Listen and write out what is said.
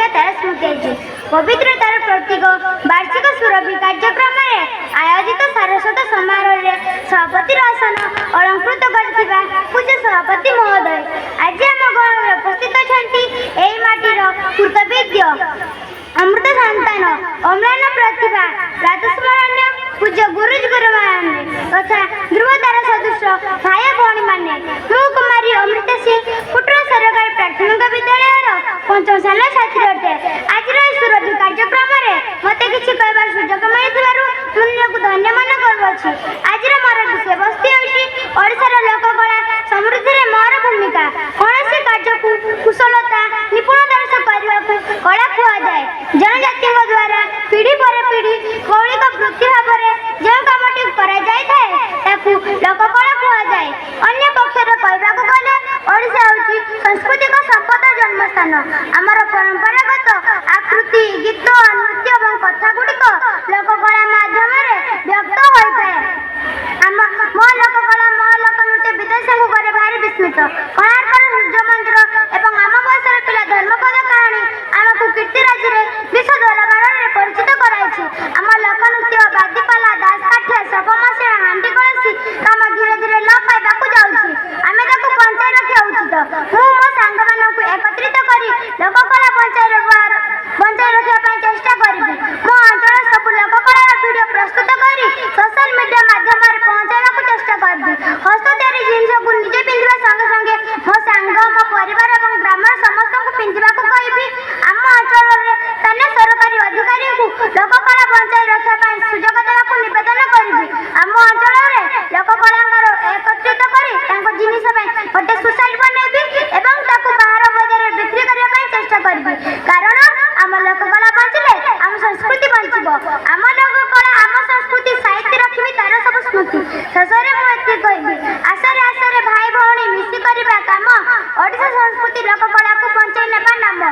रखिबा तार स्मृति अछि। पवित्रतार प्रतीक वार्षिक सुरभि कार्यक्रम में आयोजित सारस्वत समारोह रे सभापति आसन अलंकृत करथिबा पूज्य सभापति महोदय आज आम गण उपस्थित अछंती एई माटीर कृतविद्य अमृत संतान अम्लान प्रतिभा प्रातस्मरणीय पूज्य गुरुज गुरुमान तथा ध्रुवतार सदृश भाई भौणी माने मु कुमारी अमृता सिंह कुटर सरकारी प्राथमिक विद्यालय पंचम साल छात्री अटे। आज सुरभि कार्यक्रम में मत किसी कहबार सुजोग मिलू धन्य मन करुँच। आज मोर विषय वस्तु होशार लोककला समृद्धि में मोर भूमिका कौन कार्य को कुशलता निपुणतार सह करने को कला कहुए। जनजाति द्वारा पीढ़ी पर पीढ़ी कौलिक वृत्ति भाव में जो कमटी लोककला कहुए। अन्य पक्षर कहवाक गले ओडिशा होची सांस्कृतिक संपद जन्मस्थान। आमर परंपरागत आकृति गीत नृत्य और कथा गुड़िक लोककला माध्यम व्यक्त होता है। मो लोककला मो लोकनृत्य विदेश को करे भारी विस्मित। कोणार्क सूर्य मंदिर एवं आम बयसर पिला धर्मपद कहानी आमको कीर्तिराज विश्व दरबार में परिचित कराई। आम लोकनृत्य बादीपाला दासकाठिया सबमसिया हांडी कलसी काम धीरे धीरे लोप पाइबाकू जाउछि। आमे ताकू बंचाई रखिया उचित। मु मो सांग मानकू एकत्रित करी लोककला बंचाई रखिया पई चेष्टा करिबि। मो अंचल सब लोककला वीडियो प्रस्तुत करी सोशल मीडिया माध्यम रे पहुंचाइबाकू चेष्टा करबि। हस्तचारी जिनिस को निजे पिंधिबा संगे संगे मो सांग मो परिवार एवं ग्रामर समस्त को पिंधिबाकू कहबि। आम अंचल रे स्थानीय सरकारी अधिकारी को लोककला बंचाई रखिया पई सुजोग देबाकू निवेदन करिबि। आम अंचल रे लोककलाकार एकत्रित करी तांको जिनिस पई गोटे सोसाइटी बनैबि एवं ताकू बाहर बजार रे बिक्री करिया पई चेष्टा करबि। कारण आम लोककला बंचिले आम संस्कृति बंचिबो। आम लोककला आम संस्कृति साहित्य रखिबि तार सब स्मृति। शेषरे मु एति कहबि आसरे आसरे भाई भौणी मिसी करिबा काम ओडिशा संस्कृति लोककला को बंचाई नेबा नाम।